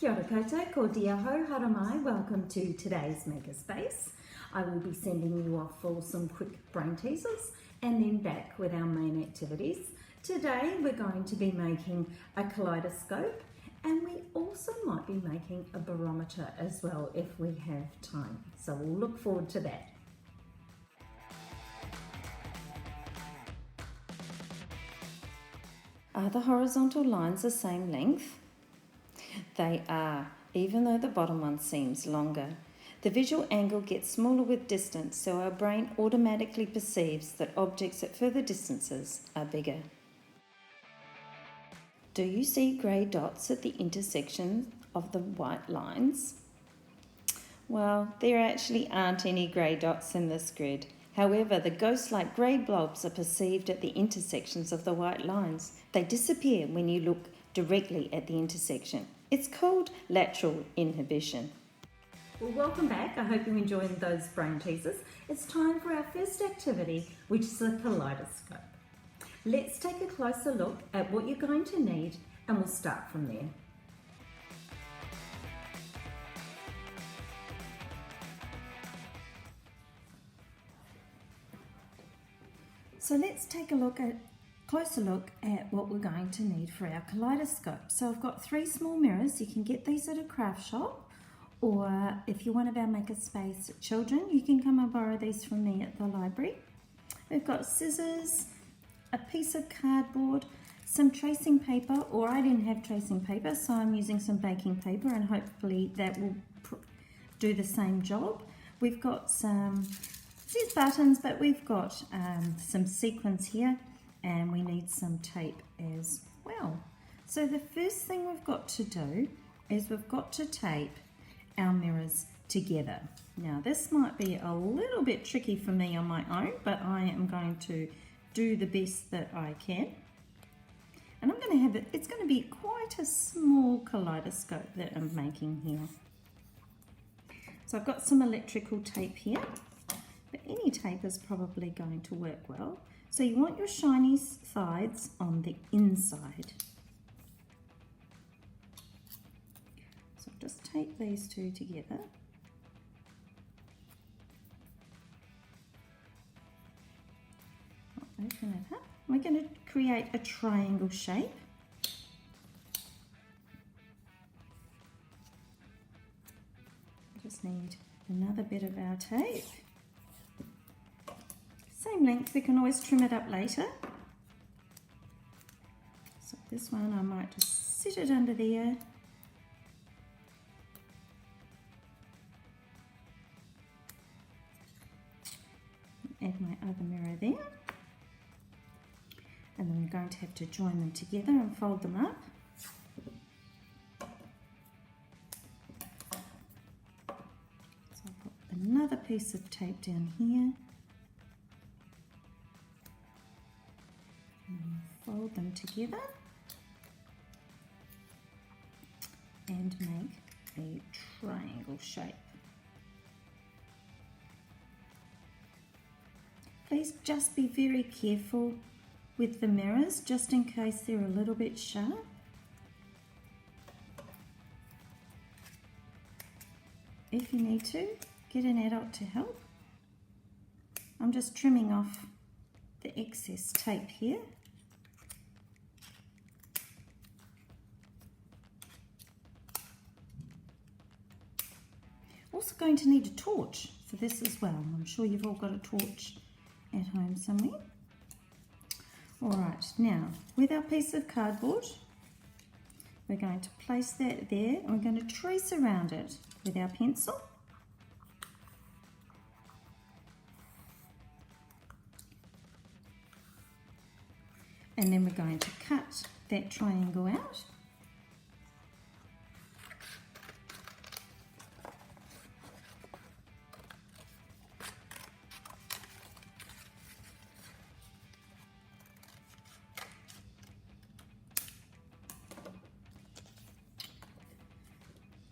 Kia ora koutou, ko dia hau haramai. Welcome to today's Makerspace. I will be sending you off for some quick brain teasers and then back with our main activities. Today we're going to be making a kaleidoscope and we also might be making a barometer as well if we have time. So we'll look forward to that. Are the horizontal lines the same length? They are, even though the bottom one seems longer. The visual angle gets smaller with distance, so our brain automatically perceives that objects at further distances are bigger. Do you see grey dots at the intersection of the white lines? Well, there actually aren't any grey dots in this grid. However, the ghost-like grey blobs are perceived at the intersections of the white lines. They disappear when you look directly at the intersection. It's called lateral inhibition. Well, welcome back. I hope you enjoyed those brain teasers. It's time for our first activity, which is a kaleidoscope. Let's take a closer look at what you're going to need and we'll start from there. So let's take a closer look at what we're going to need for our kaleidoscope. So I've got 3 small mirrors. You can get these at a craft shop, or if you're one of our Makerspace children, you can come and borrow these from me at the library. We've got scissors, a piece of cardboard, some tracing paper, or I didn't have tracing paper, so I'm using some baking paper and hopefully that will do the same job. We've got some buttons, but we've got some sequins here and we need some tape as well. So the first thing we've got to do is we've got to tape our mirrors together. Now this might be a little bit tricky for me on my own, but I am going to do the best that I can. And I'm going to have it, it's going to be quite a small kaleidoscope that I'm making here. So I've got some electrical tape here, but any tape is probably going to work well. So you want your shiny sides on the inside. So just tape these two together. I'll open it up. We're going to create a triangle shape. Just need another bit of our tape. Same length, we can always trim it up later. So this one I might just sit it under there. Add my other mirror there. And then we're going to have to join them together and fold them up. So I'll put another piece of tape down here. Fold them together and make a triangle shape. Please just be very careful with the mirrors, just in case they're a little bit sharp. If you need to, get an adult to help. I'm just trimming off the excess tape here. Also going to need a torch for this as well. I'm sure you've all got a torch at home somewhere. Alright, now with our piece of cardboard, we're going to place that there and we're going to trace around it with our pencil. And then we're going to cut that triangle out.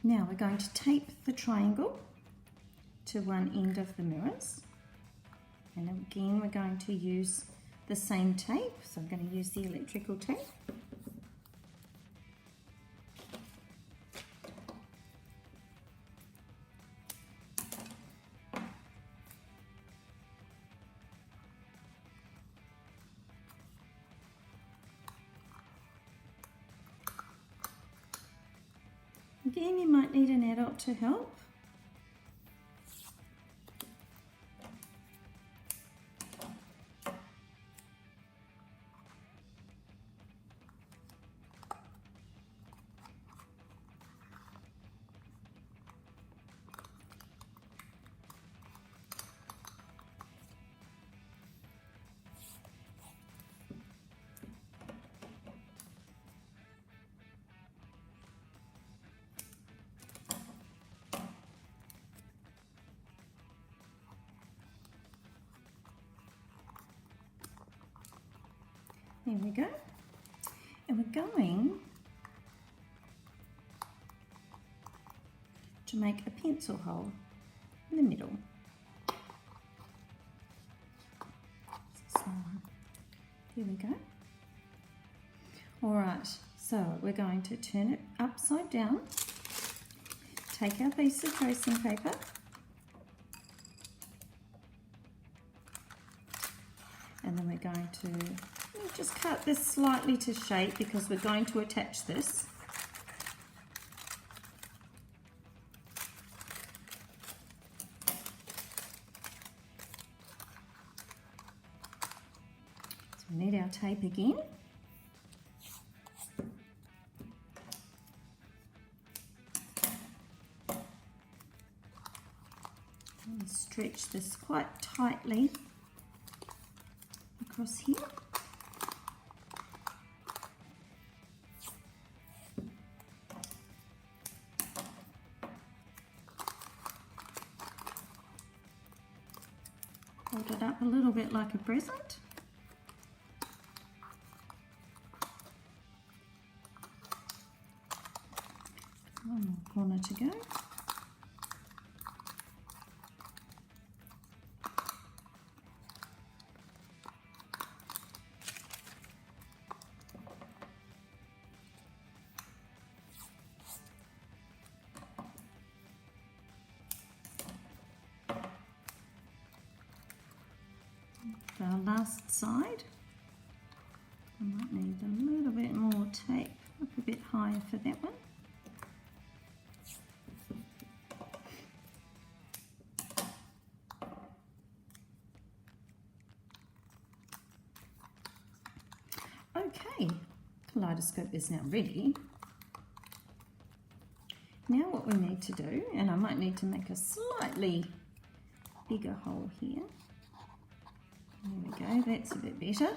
Now we're going to tape the triangle to one end of the mirrors. And again, we're going to use the same tape. So I'm going to use the electrical tape. Again, you might need an adult to help. There we go. And we're going to make a pencil hole in the middle. So, here we go. All right, so we're going to turn it upside down, take our piece of tracing paper, and then we're going to just cut this slightly to shape because we're going to attach this. So we need our tape again. And stretch this quite tightly across here. Hold it up a little bit like a present. One more corner to go. Our last side, I might need a little bit more tape, up a bit higher for that one. Okay, Kaleidoscope is now ready. Now what we need to do, and I might need to make a slightly bigger hole here. There we go, that's a bit better.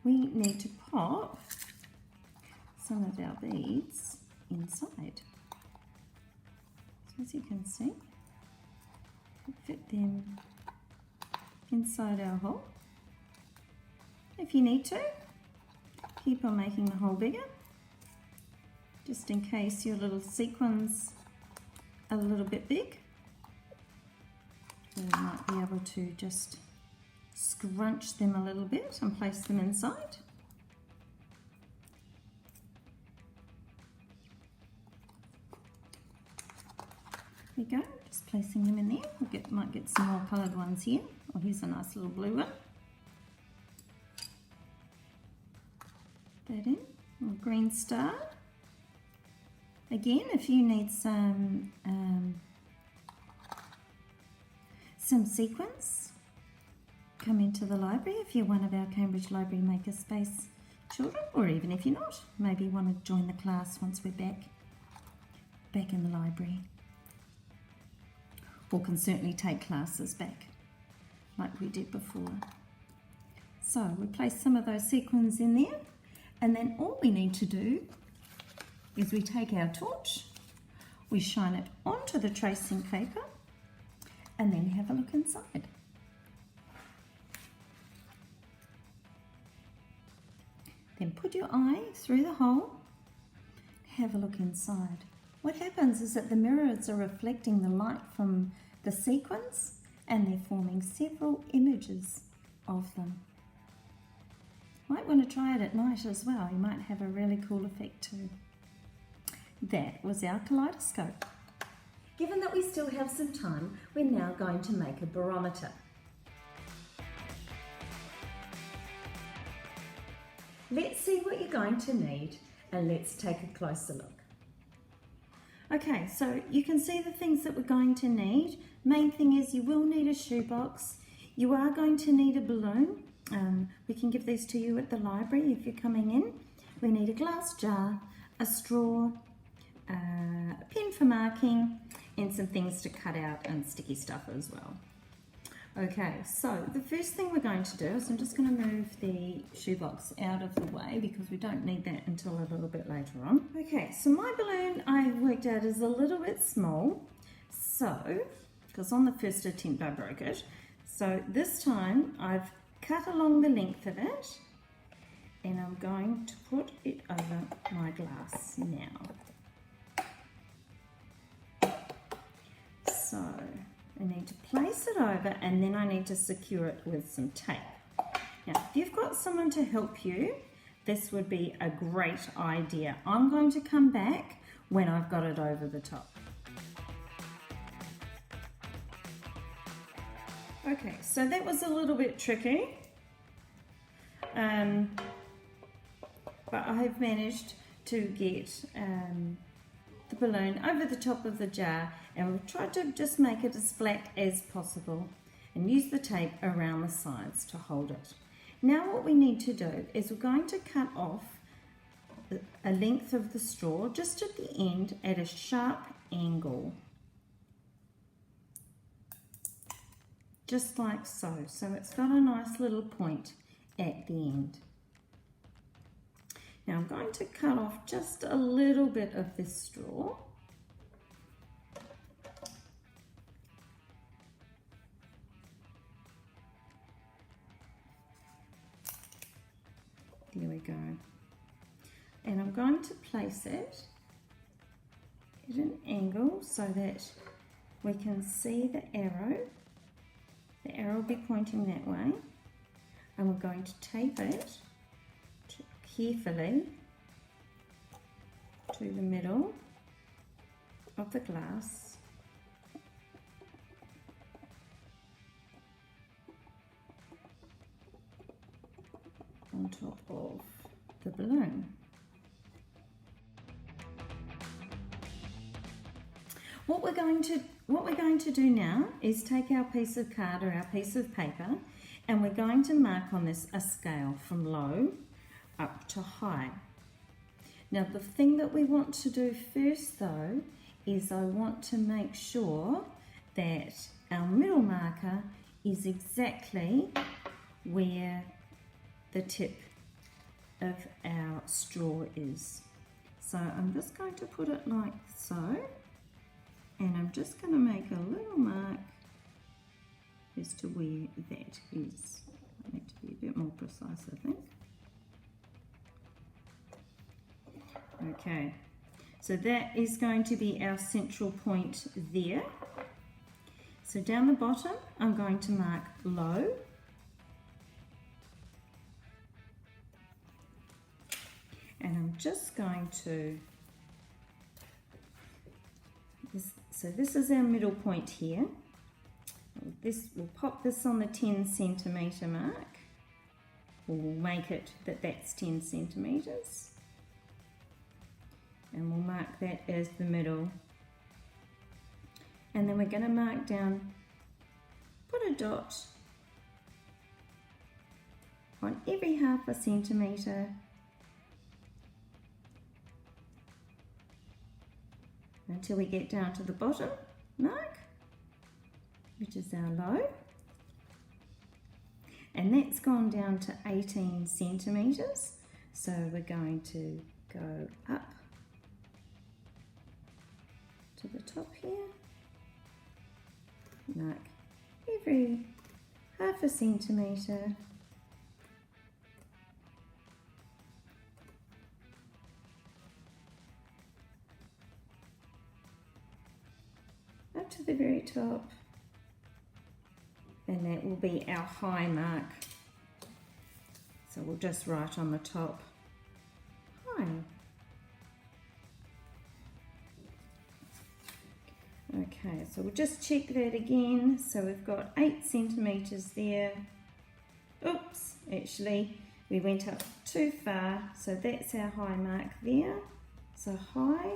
We need to pop some of our beads inside. So as you can see, fit them inside our hole. If you need to, keep on making the hole bigger, just in case your little sequins are a little bit big. You might be able to just scrunch them a little bit and place them inside. There you go, just placing them in there. Might get some more coloured ones here. Oh, here's a nice little blue one. That in, a little green star. Again, if you need some sequins, come into the library if you're one of our Cambridge Library Makerspace children, or even if you're not, maybe you want to join the class once we're back in the library. Or can certainly take classes back like we did before. So we place some of those sequins in there, and then all we need to do is we take our torch, we shine it onto the tracing paper, and then have a look inside. Then put your eye through the hole, have a look inside. What happens is that the mirrors are reflecting the light from the sequins and they're forming several images of them. Might want to try it at night as well. You might have a really cool effect too. That was our kaleidoscope. Given that we still have some time, we're now going to make a barometer. Let's see what you're going to need and let's take a closer look. Okay, so you can see the things that we're going to need. Main thing is you will need a shoebox. You are going to need a balloon. We can give these to you at the library if you're coming in. We need a glass jar, a straw, a pen for marking, and some things to cut out and sticky stuff as well. Okay, so the first thing we're going to do is I'm just going to move the shoebox out of the way because we don't need that until a little bit later on. Okay, so my balloon I worked out is a little bit small, so, because on the first attempt I broke it, so this time I've cut along the length of it and I'm going to put it over my glass now. So I need to place it over and then I need to secure it with some tape. Now, if you've got someone to help you, this would be a great idea. I'm going to come back when I've got it over the top. Okay, so that was a little bit tricky, but I've managed to get the balloon over the top of the jar, and we've tried to just make it as flat as possible and use the tape around the sides to hold it. Now what we need to do is we're going to cut off a length of the straw just at the end at a sharp angle, just like so. So it's got a nice little point at the end. Now I'm going to cut off just a little bit of this straw. There we go. And I'm going to place it at an angle so that we can see the arrow. The arrow will be pointing that way. And we're going to tape it carefully to the middle of the glass. On top of the balloon. What we're going to do now is take our piece of card or our piece of paper, and we're going to mark on this a scale from low up to high. Now the thing that we want to do first though is I want to make sure that our middle marker is exactly where the tip of our straw is. So I'm just going to put it like so, and I'm just going to make a little mark as to where that is. I need to be a bit more precise, I think. Okay, so that is going to be our central point there. So down the bottom, I'm going to mark low. And I'm just going to, so this is our middle point here. We'll pop this on the 10 centimetre mark. We'll make it that that's 10 centimetres. And we'll mark that as the middle. And then we're going to mark down, put a dot on every half a centimetre until we get down to the bottom mark, which is our low. And that's gone down to 18 centimetres. So we're going to go up to the top here, mark every half a centimetre, up to the very top, and that will be our high mark. So we'll just write on the top, high. Okay, so we'll just check that again. So we've got 8 centimetres there. Oops, actually we went up too far. So that's our high mark there. So high,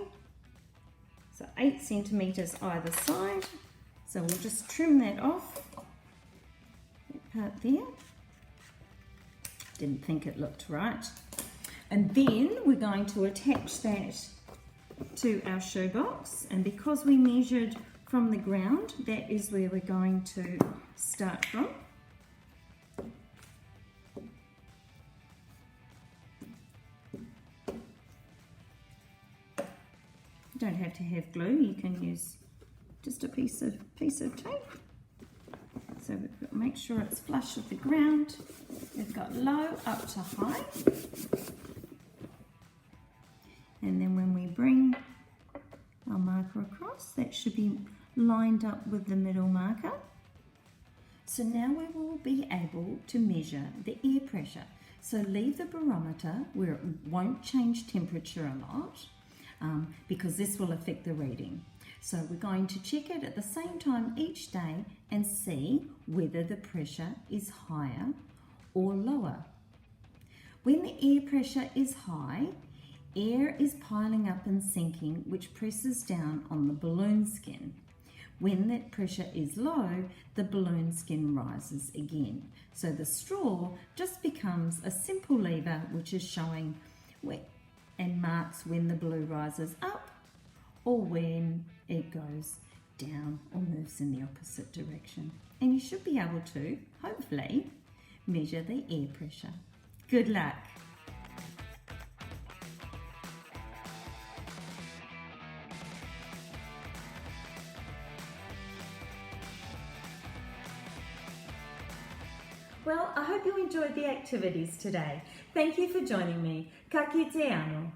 So 8 centimetres either side. So we'll just trim that off, that part there. Didn't think it looked right. And then we're going to attach that to our shoebox, and because we measured from the ground, that is where we're going to start from. You don't have to have glue, you can use just a piece of tape. So we've got to make sure it's flush with the ground. We've got low up to high. And then when we bring our marker across, that should be lined up with the middle marker. So now we will be able to measure the air pressure. So leave the barometer where it won't change temperature a lot, because this will affect the reading. So we're going to check it at the same time each day and see whether the pressure is higher or lower. When the air pressure is high, air is piling up and sinking, which presses down on the balloon skin. When that pressure is low, the balloon skin rises again. So the straw just becomes a simple lever which is showing and marks when the balloon rises up or when it goes down or moves in the opposite direction. And you should be able to, hopefully, measure the air pressure. Good luck! Well, I hope you enjoyed the activities today. Thank you for joining me. Ka kite anō.